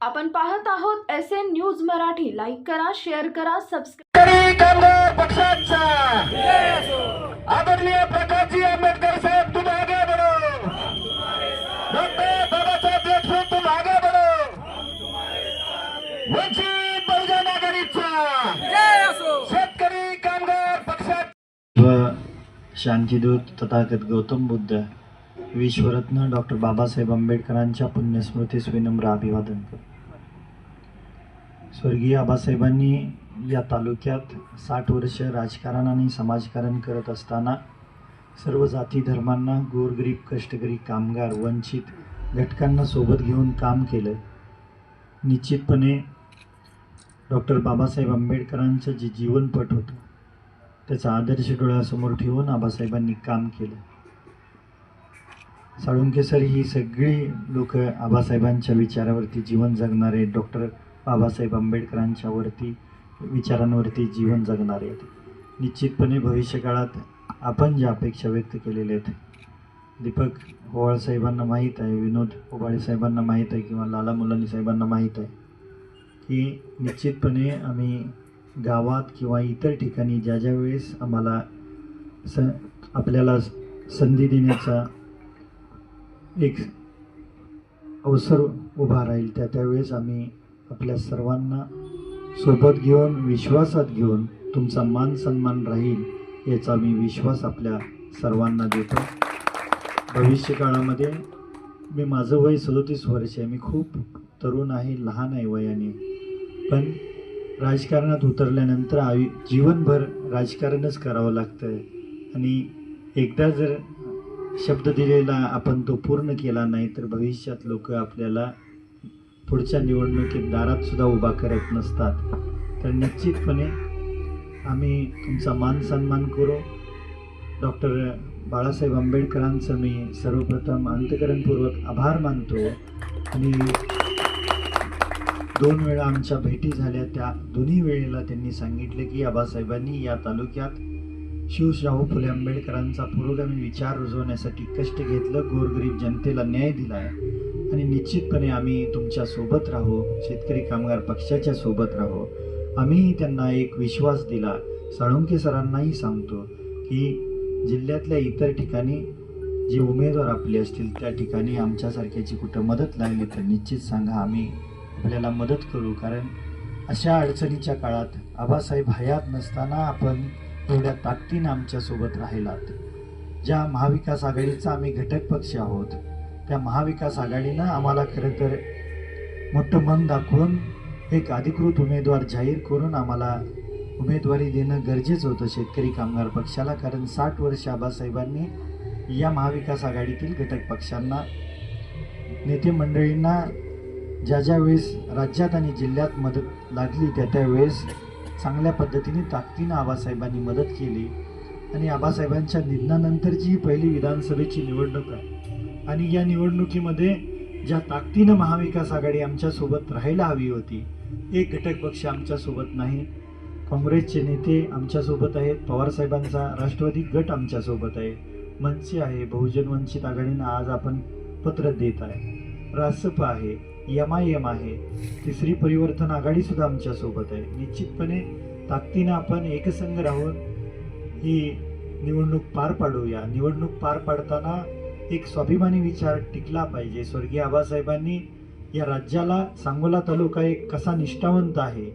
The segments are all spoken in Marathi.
आपण पाहत आहोत SN न्यूज मराठी. लाईक करा, शेअर करा, सबस्क्राईब. शेतकरी कामगार पक्षाचा आदरणीय प्रकाशजी आंबेडकर साहेब, तुम आगे बढ़ो. डॉक्टर बाबासाहेब देशमुख, तुम आगे बढ़ो. वंचित बहुजन आघाडीचा शेतकरी कामगार पक्षाचा व शांतीदूत तथागत गौतम बुद्ध विश्वरत्न डॉक्टर बाबासाहेब आंबेडकरांच्या पुण्यस्मृतीस विनम्र अभिवादन करतो. स्वर्गीय आबासाहेबांनी या तालुक्यात 60 वर्ष राजकारण आणि समाजकारण करत असताना सर्व जाती धर्मांना, गोरगरीब, कष्टकरी, कामगार, वंचित घटकांना सोबत घेऊन काम केलं. निश्चितपणे डॉक्टर बाबासाहेब आंबेडकरांचं जे जीवनपट होतं त्याचा आदर्श डोळ्यासमोर ठेवून आबासाहेबांनी काम केलं. साळुंखे सर ही सगळी लोक आबासाहेबांच्या विचारावरती जीवन जगणारे, डॉक्टर बाबासाहेब आंबेडकरांच्या विचारांवरती जीवन जगणारे आहेत. निश्चितपणे भविष्यकाळात आपण ज्या अपेक्षा व्यक्त केलेल्या आहेत, दीपक ओवाळ साहेबांना माहीत आहे, विनोद ओबाळे साहेबांना माहीत आहे, किंवा लाला मुलानी साहेबांना माहीत आहे की निश्चितपणे आम्ही गावात किंवा इतर ठिकाणी ज्या ज्या वेळेस आम्हाला आपल्याला संधी देण्याचा एक अवसर उभा राहील त्यावेळेस आम्ही आपल्या सर्वांना सोबत घेऊन, विश्वासात घेऊन तुमचा मान सन्मान राहील याचा मी विश्वास आपल्या सर्वांना देतो. भविष्यकाळामध्ये माझं वय 37 वर्ष आहे, मी खूप तरुण आहे, लहान आहे वयाने, पण राजकारणात उतरल्यानंतर जीवनभर राजकारणच करावं लागतं आणि एकदा जर शब्द दिलेला आपण तो पूर्ण केला नाही तर भविष्यात लोक आपल्याला पुढच्या निवडणुकीत दारात सुद्धा उभा करत नसतात. तर निश्चितपणे आम्ही तुमचा मान सन्मान करू. डॉक्टर बाळासाहेब आंबेडकरांचं मी सर्वप्रथम अंतःकरणपूर्वक आभार मानतो आणि 2 वेळा आमच्या भेटी झाल्या, त्या दोन्ही वेळेला त्यांनी सांगितले की आबासाहेबांनी या तालुक्यात शाहू फुले आंबेडकरांचा पुरोगामी विचार रुजवण्यासाठी कष्ट घेतलं, गोरगरीब जनतेला न्याय दिला आहे आणि निश्चितपणे आम्ही तुमच्या सोबत राहू, शेतकरी कामगार पक्षाच्या सोबत राहू. आम्ही त्यांना एक विश्वास दिला. साळुंखे सरांनाही सांगतो की जिल्ह्यातल्या इतर ठिकाणी जे उमेदवार आपले असतील त्या ठिकाणी आमच्यासारख्याची कुठं मदत लागली तर निश्चित सांगा, आम्ही आपल्याला मदत करू. कारण अशा अडचणीच्या काळात आबासाहेब हयात नसताना आपण एवढ्या ताकदीनं आमच्यासोबत राहिलात. ज्या महाविकास आघाडीचा आम्ही घटक पक्ष आहोत त्या महाविकास आघाडीनं आम्हाला खरं तर मोठं मन दाखवून एक अधिकृत उमेदवार जाहीर करून आम्हाला उमेदवारी देणं गरजेचं होतं शेतकरी कामगार पक्षाला. कारण 60 वर्ष आबासाहेबांनी या महाविकास आघाडीतील घटक पक्षांना, नेते मंडळींना ज्या ज्या वेळेस राज्यात आणि जिल्ह्यात मदत लागली त्या वेळेस चांगल्या पद्धतीने ताकदीनं आबासाहेबांनी मदत केली आणि आबासाहेबांच्या निधनानंतरची ही पहिली विधानसभेची निवडणूक आहे आणि या निवडणुकीमध्ये ज्या ताकदीनं महाविकास आघाडी आमच्यासोबत राहायला हवी होती, एक घटक पक्ष आमच्यासोबत नाही. काँग्रेसचे नेते आमच्यासोबत आहेत, पवारसाहेबांचा राष्ट्रवादी गट आमच्यासोबत आहे, मनसे आहे, बहुजन वंचित आघाडीनं आज आपण पत्र देत आहे, रासप आहे, MIM आहे, तिसरी परिवर्तन आघाडी सुद्धा आमच्यासोबत आहे. निश्चितपणे ताकदीनं आपण एकसंघ राहून ही निवडणूक पार पाडूया. निवडणूक पार पाडताना एक स्वाभिमानी विचार टिकला पाहिजे. स्वर्गीय आबासाहेबांनी या राज्याला सांगोला तालुका एक कसा निष्ठावंत आहे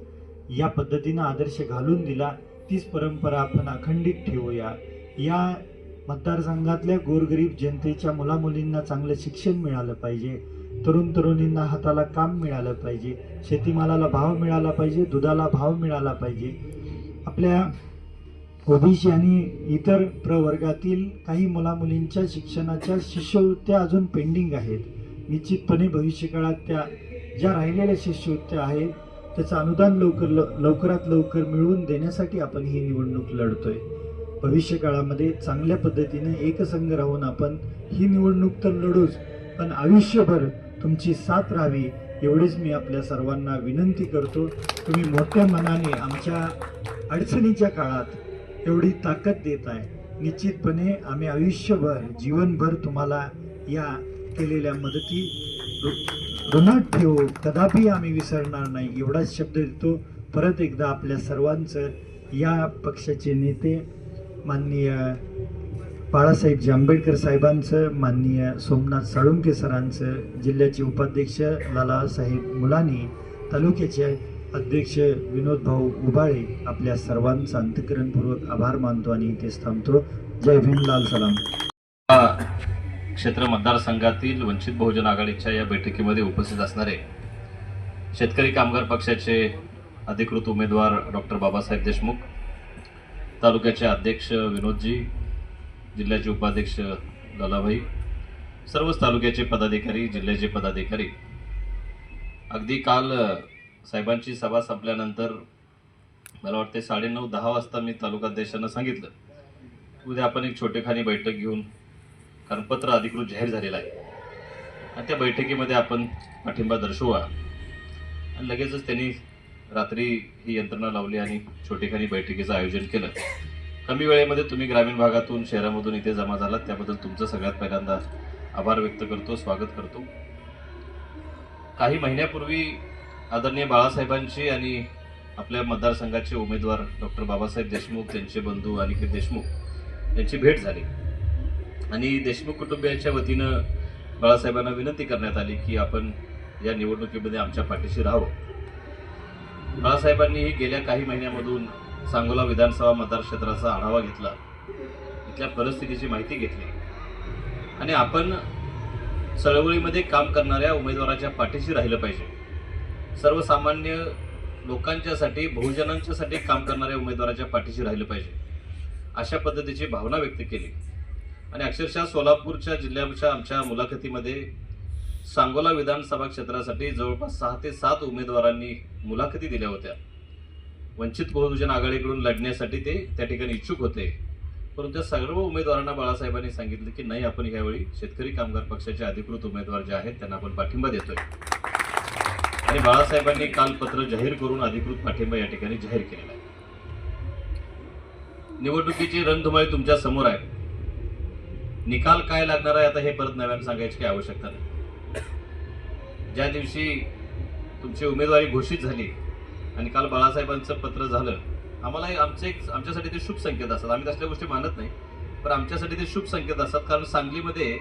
या पद्धतीनं आदर्श घालून दिला. तीच परंपरा आपण अखंडित ठेवूया. या मतदारसंघातल्या गोरगरीब जनतेच्या मुलामुलींना चांगलं शिक्षण मिळालं पाहिजे, तरुण तरुणींना हाताला काम मिळालं पाहिजे, शेतीमालाला भाव मिळाला पाहिजे, दुधाला भाव मिळाला पाहिजे. आपल्या ओबीसी आणि इतर प्रवर्गातील काही मुलामुलींच्या शिक्षणाच्या शिष्यवृत्त्या अजून पेंडिंग आहेत. निश्चितपणे भविष्यकाळात त्या ज्या राहिलेल्या शिष्यवृत्त्या आहेत त्याचं अनुदान लवकरात लवकर मिळवून देण्यासाठी आपण ही निवडणूक लढतोय. भविष्यकाळामध्ये चांगल्या पद्धतीने एकसंघ राहून आपण ही निवडणूक तर लढूच, पण आयुष्यभर तुमची साथ राहावी एवढेच मी आपल्या सर्वांना विनंती करतो. तुम्ही मोठ्या मनाने आमच्या अडचणीच्या काळात एवढी ताकद देत आहे. निश्चितपणे आम्ही आयुष्यभर, जीवनभर तुम्हाला या केलेल्या मदती ऋणात ठेवू, कदापि आम्ही विसरणार नाही, एवढाच शब्द देतो. परत एकदा आपल्या सर्वांचं, या पक्षाचे नेते माननीय बाळासाहेब आंबेडकर साहेबांचं, माननीय सोमनाथ साळुंके सरांचं, जिल्ह्याचे उपाध्यक्ष लालासाहेब मुलानी, तालुक्याचे अध्यक्ष विनोद भाऊ उबाळे, आपल्या सर्वांचा अंतःकरणपूर्वक आभार मानतो आणि इथेच थांबतो. जय भीम, लाल सलाम. क्षेत्र मतदारसंघातील वंचित बहुजन आघाडीच्या या बैठकीमध्ये उपस्थित असणारे शेतकरी कामगार पक्षाचे अधिकृत उमेदवार डॉक्टर बाबासाहेब देशमुख, तालुक्याचे अध्यक्ष विनोदजी, जिल्ह्याचे उपाध्यक्ष लालाभाई, सर्वच तालुक्याचे पदाधिकारी, जिल्ह्याचे पदाधिकारी, अगदी काल साहेबांची सभा संपल्यानंतर मला वाटते 9:30-10 वाजता मी तालुकाध्यक्षांना सांगितलं, उद्या आपण एक छोटेखानी बैठक घेऊन, कारण पत्र अधिकृत जाहीर झालेलं आहे आणि त्या बैठकीमध्ये आपण पाठिंबा दर्शवू. आणि लगेचच त्यांनी रात्री ही यंत्रणा लावली आणि छोटेखानी बैठकीचं आयोजन केलं. कमी वेळेमध्ये तुम्ही ग्रामीण भागातून, शहरामधून इथे जमा झालात, त्याबद्दल तुमचं सगळ्यात पहिल्यांदा आभार व्यक्त करतो, स्वागत करतो. काही महिन्यापूर्वी आदरणीय बाळासाहेबांची आणि आपल्या मतदारसंघाचे उमेदवार डॉक्टर बाबासाहेब देशमुख, त्यांचे बंधू अनिकेत देशमुख यांची भेट झाली आणि देशमुख कुटुंबियांच्या वतीनं बाळासाहेबांना विनंती करण्यात आली की आपण या निवडणुकीमध्ये आमच्या पाठीशी राहावं. बाळासाहेबांनीही गेल्या काही महिन्यामधून सांगोला विधानसभा मतदारक्षेत्राचा आढावा घेतला, इथल्या परिस्थितीची माहिती घेतली आणि आपण चळवळीमध्ये काम करणाऱ्या उमेदवाराच्या पाठीशी राहिलं पाहिजे. सर्वसामान्य लोकांच्यासाठी, बहुजनांच्यासाठी काम करणाऱ्या उमेदवाराच्या पाठीशी राहिलं पाहिजे, अशा पद्धतीची भावना व्यक्त केली. आणि अक्षरशः सोलापूरच्या जिल्ह्याच्या आमच्या मुलाखतीमध्ये सांगोला विधानसभा क्षेत्रासाठी जवळपास 6 ते 7 उमेदवारांनी मुलाखती दिल्या होत्या. वंचित बहुजन आघाडीकडून लढण्यासाठी ते त्या ठिकाणी इच्छुक होते, परंतु त्या सर्व उमेदवारांना बाळासाहेबांनी सांगितलं की नाही, आपण यावेळी शेतकरी कामगार पक्षाचे अधिकृत उमेदवार जे आहेत त्यांना आपण पाठिंबा देतोय. आणि बाळासाहेबांनी काल पत्र जाहीर करून अधिकृत पाठिंबा या ठिकाणी जाहीर केलेला आहे. निवडणुकीची रणधुमाळी तुमच्या समोर आहे. निकाल काय लागणार आहे आता हे परत नव्यानं सांगायची काही आवश्यकता नाही. ज्या दिवशी तुमची उमेदवारी घोषित झाली आणि काल बाळासाहेबांचं पत्र झालं, आम्हाला आमच्यासाठी ते शुभ संकेत असतात. आम्ही तसल्या गोष्टी मानत नाही, पण आमच्यासाठी ते शुभ संकेत असतात. कारण सांगलीमध्ये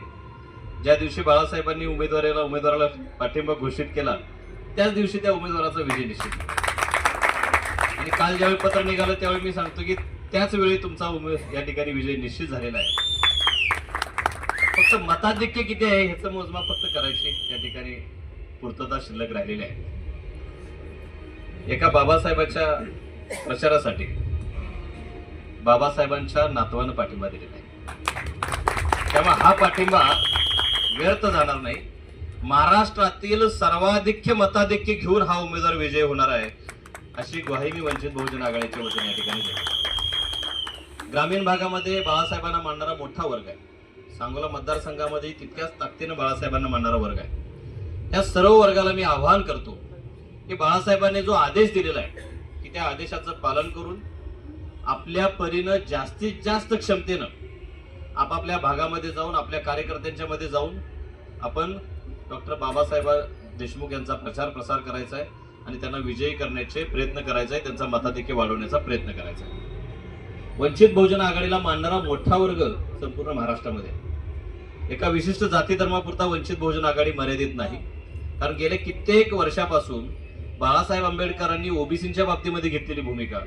ज्या दिवशी बाळासाहेबांनी उमेदवाराला पाठिंबा घोषित केला, त्याच दिवशी त्या उमेदवाराचा विजय निश्चित. आणि काल ज्यावेळी पत्र निघालं त्यावेळी मी सांगतो की त्याच वेळी तुमचा या ठिकाणी विजय निश्चित झालेला आहे. फक्त मताधिक्य किती आहे ह्याचं मोजमाप फक्त करायची या ठिकाणी पूर्तता शिल्लक राहिलेली आहे. एका बाबासाहेबांच्या प्रचारासाठी बाबासाहेबांच्या नातवानं पाठिंबा दिलेला आहे. त्यामुळे हा पाठिंबा व्यर्थ जाणार नाही. महाराष्ट्रातील सर्वाधिक्य मताधिक्य घेऊन हा उमेदवार विजय होणार आहे, अशी ग्वाही मी वंचित बहुजन आघाडीच्या वतीने या ठिकाणी देतो. ग्रामीण भागामध्ये बाळासाहेबांना मानणारा मोठा वर्ग आहे. सांगोला मतदारसंघामध्ये तितक्याच ताकदीनं बाळासाहेबांना मानणारा वर्ग आहे. त्या सर्व वर्गाला मी आवाहन करतो की बाळासाहेबांनी जो आदेश दिलेला आहे की त्या आदेशाचं पालन करून आपल्या परीनं जास्तीत जास्त क्षमतेनं आपापल्या भागामध्ये जाऊन, आपल्या कार्यकर्त्यांच्या मध्ये जाऊन आपण डॉक्टर बाबासाहेब देशमुख यांचा प्रचार प्रसार करायचा आहे आणि त्यांना विजयी करण्याचे प्रयत्न करायचा आहे, त्यांचा मताधिक्य वाढवण्याचा प्रयत्न करायचा आहे. वंचित बहुजन आघाडीला मानणारा मोठा वर्ग संपूर्ण महाराष्ट्रामध्ये, एका विशिष्ट जाती धर्मापुरता वंचित बहुजन आघाडी मर्यादित नाही. कारण गेल्या कित्येक वर्षापासून बाळासाहेब आंबेडकरांनी ओबीसीच्या बाबतीमध्ये घेतलेली भूमिका,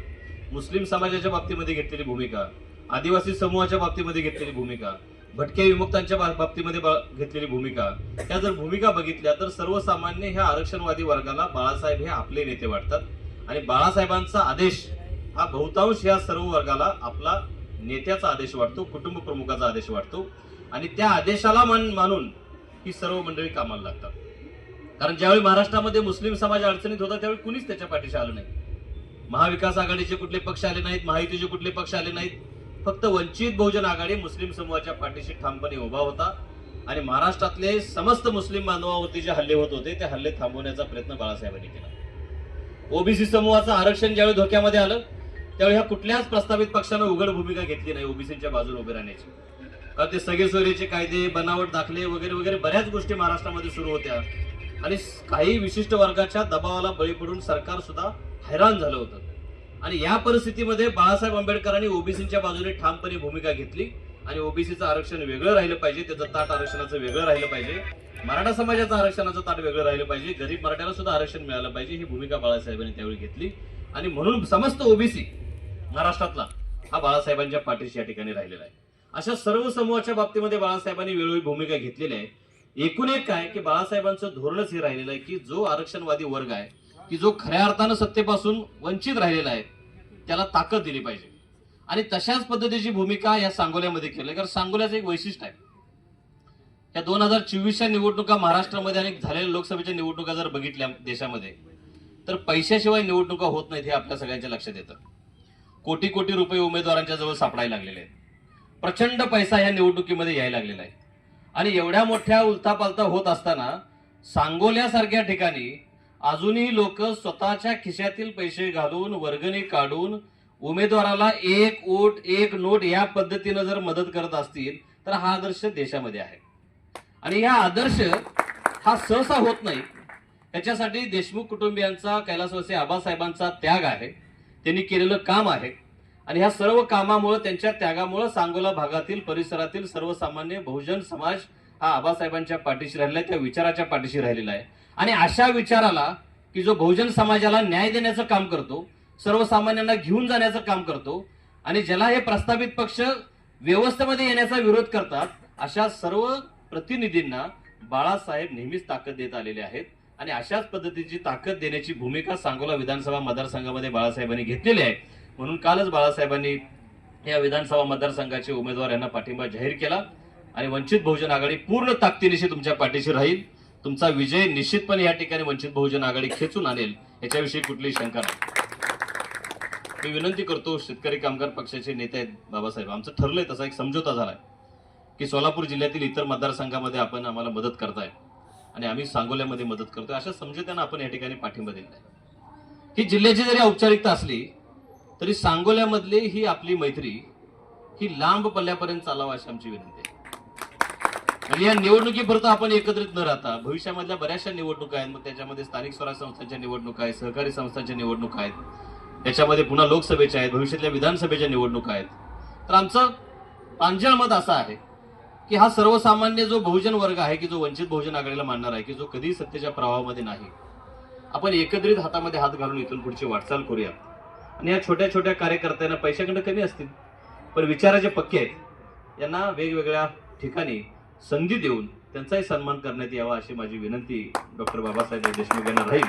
मुस्लिम समाजाच्या बाबतीमध्ये घेतलेली भूमिका, आदिवासी समूहाच्या बाबतीमध्ये घेतलेली भूमिका, भटक्या विमुक्तांच्या बाबतीमध्ये घेतलेली भूमिका, त्या जर भूमिका बघितल्या तर सर्वसामान्य ह्या आरक्षणवादी वर्गाला बाळासाहेब हे आपले नेते वाटतात. आणि बाळासाहेबांचा आदेश हा बहुतांश या सर्व वर्गाला आपला नेत्याचा आदेश वाटतो, कुटुंब प्रमुखाचा आदेश वाटतो. आणि त्या आदेशाला मानून ही सर्व मंडळी कामाला लागतात. कारण ज्यावेळी महाराष्ट्रामध्ये मुस्लिम समाज अडचणीत होता त्यावेळी कुणीच त्याच्या पाठीशी आलं नाही. महाविकास आघाडीचे कुठले पक्ष आले नाहीत, महायुतीचे कुठले पक्ष आले नाहीत. फक्त वंचित बहुजन आघाडी मुस्लिम समूहाच्या पाठीशी ठामपणे उभा होता आणि महाराष्ट्रातले समस्त मुस्लिम बांधवावरती जे हल्ले होत होते ते हल्ले थांबवण्याचा प्रयत्न बाळासाहेबांनी केला. ओबीसी समूहाचं आरक्षण ज्यावेळी धोक्यामध्ये आलं त्यावेळी ह्या कुठल्याच प्रस्तावित पक्षानं उघड भूमिका घेतली नाही ओबीसीच्या बाजूने उभे राहण्याची. कारण ते सगळे सोयरीचे कायदे, बनावट दाखले वगैरे वगैरे बऱ्याच गोष्टी महाराष्ट्रामध्ये सुरू होत्या. आणि काही विशिष्ट वर्गाच्या दबावाला बळी पडून सरकार सुद्धा हैराण झालं होतं. आणि या परिस्थितीमध्ये बाळासाहेब आंबेडकरांनी ओबीसीच्या बाजूने ठामपणे भूमिका घेतली आणि ओबीसीचं आरक्षण वेगळं राहिलं पाहिजे, त्याचं ताट आरक्षणाचं वेगळं राहिलं पाहिजे, मराठा समाजाचं आरक्षणाचं ताट वेगळं राहिलं पाहिजे, गरीब मराठ्याला सुद्धा आरक्षण मिळालं पाहिजे, ही भूमिका बाळासाहेबांनी त्यावेळी घेतली. आणि म्हणून समस्त ओबीसी महाराष्ट्रातला हा बाळासाहेबांच्या पाठीशी या ठिकाणी राहिलेला आहे. अशा सर्व समूहाच्या बाबतीमध्ये बाळासाहेबांनी वेळोवेळी भूमिका घेतलेली आहे. एकूण एक काय की बाळासाहेबांचं धोरणच हे राहिलेलं आहे की जो आरक्षणवादी वर्ग आहे की जो खऱ्या अर्थानं सत्तेपासून वंचित राहिलेला आहे त्याला ताकद दिली पाहिजे. आणि तशाच पद्धतीची भूमिका या सांगोल्यामध्ये केली. कारण सांगोल्याचं एक वैशिष्ट्य आहे, या 2024च्या निवडणुका महाराष्ट्रामध्ये आणि झालेल्या लोकसभेच्या निवडणुका जर बघितल्या देशामध्ये तर पैशाशिवाय निवडणुका होत नाहीत हे आपल्या सगळ्यांच्या लक्षात येतं. कोटी कोटी रुपये उमेदवारांच्या जवळ सापडायला लागलेले आहेत. प्रचंड पैसा या निवडणुकीमध्ये यायला लागलेला आहे. आणि एवढ्या मोठ्या उलथापालथा होत असताना सांगोल्यासारख्या ठिकाणी अजूनही लोक स्वतःच्या खिशातील पैसे घालून वर्गणी काढून उमेदवाराला एक वोट एक नोट या पद्धतीनं जर मदत करत असतील तर हा आदर्श देशामध्ये आहे. आणि हा आदर्श हा सहसा होत नाही. त्याच्यासाठी देशमुख कुटुंबियांचा, कैलासवासी आबासाहेबांचा त्याग आहे, त्यांनी केलेलं काम आहे. आणि ह्या सर्व कामामुळे, त्यांच्या त्यागामुळे सांगोला भागातील परिसरातील सर्वसामान्य बहुजन समाज हा आबासाहेबांच्या पाठीशी राहिलेला आहे, त्या विचाराच्या पाठीशी राहिलेला आहे. आणि अशा विचाराला की जो बहुजन समाजाला न्याय देण्याचं काम करतो, सर्वसामान्यांना घेऊन जाण्याचं काम करतो आणि ज्याला हे प्रस्तावित पक्ष व्यवस्थेमध्ये येण्याचा विरोध करतात, अशा सर्व प्रतिनिधींना बाळासाहेब नेहमीच ताकद देत आलेले आहेत. आणि अशाच पद्धतीची ताकद देण्याची भूमिका सांगोला विधानसभा मतदारसंघामध्ये बाळासाहेबांनी घेतलेली आहे. म्हणून कालच बाळासाहेबांनी या विधानसभा मतदारसंघाचे उमेदवार यांना पाठिंबा जाहीर केला आणि वंचित बहुजन आघाडी पूर्ण ताकदीनिशी तुमच्या पाठीशी राहील. तुमचा विजय निश्चितपणे या ठिकाणी वंचित बहुजन आघाडी खेचून आणेल, याच्याविषयी कुठलीही शंका नाही. मी विनंती करतो, शेतकरी कामगार पक्षाचे नेते आहेत बाबासाहेब, आमचं ठरलंय तसा एक समझोता झालाय की सोलापूर जिल्ह्यातील इतर मतदारसंघामध्ये आपण आम्हाला मदत करताय आणि आम्ही सांगोल्यामध्ये मदत करतोय, अशा समझोत्यानं आपण या ठिकाणी पाठिंबा दिला आहे. ही जिल्ह्याची जरी औपचारिकता असली तरी सांगोल्यामधली ही आपली मैत्री ही लांब पल्ल्यापर्यंत चालावं अशी आमची विनंती आहे. आणि या निवडणुकीपुरतं आपण एकत्रित न राहता भविष्यामधल्या बऱ्याचशा निवडणुका आहेत, मग त्याच्यामध्ये स्थानिक स्वराज्य संस्थांच्या निवडणुका आहेत, सहकारी संस्थांच्या निवडणुका आहेत, त्याच्यामध्ये पुन्हा लोकसभेच्या आहेत, भविष्यातल्या विधानसभेच्या निवडणुका आहेत. तर आमचं प्रांजळ मत असं आहे की हा सर्वसामान्य जो बहुजन वर्ग आहे की जो वंचित बहुजन आघाडीला मानणार आहे की जो कधी सत्तेच्या प्रवाहामध्ये नाही, आपण एकत्रित हातामध्ये हात घालून इथून पुढची वाटचाल करूया. आणि या छोट्या छोट्या कार्यकर्त्यांना पैशाकडे कमी असतील पण विचाराचे पक्के आहेत, यांना वेगवेगळ्या ठिकाणी संधी देऊन त्यांचाही सन्मान करण्यात यावा अशी माझी विनंती डॉक्टर बाबासाहेब देशमुख यांना राहील.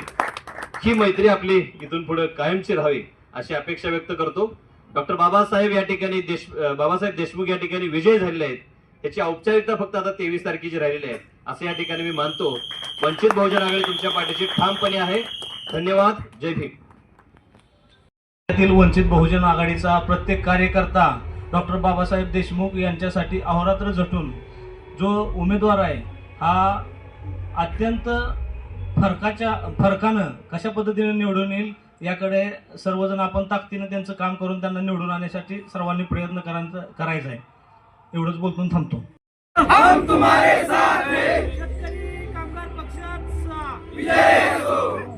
ही मैत्री आपली इथून पुढे कायमची राहावी अशी अपेक्षा व्यक्त करतो. डॉक्टर बाबासाहेब या ठिकाणी बाबासाहेब देशमुख या ठिकाणी विजयी झालेले आहेत, त्याची औपचारिकता फक्त आता 23 तारखेची राहिलेली आहे असं या ठिकाणी मी मानतो. वंचित बहुजन आघाडी तुमच्या पाठीशी ठामपणे आहे. धन्यवाद. जय भीम. वंचित बहुजन आघाडीचा प्रत्येक कार्यकर्ता डॉक्टर बाबासाहेब देशमुख यांच्यासाठी अहोरात्र झटून जो उमेदवार आहे हा अत्यंत फरकानं कशा पद्धतीने निवडून येईल याकडे सर्वजण आपण ताकदीनं त्यांचं काम करून त्यांना निवडून आणण्यासाठी सर्वांनी प्रयत्न करायचा आहे. एवढंच बोलून थांबतो. हम तुम्हारे साथ हैं. शेतकरी कामगार पक्षाचा विजय असो.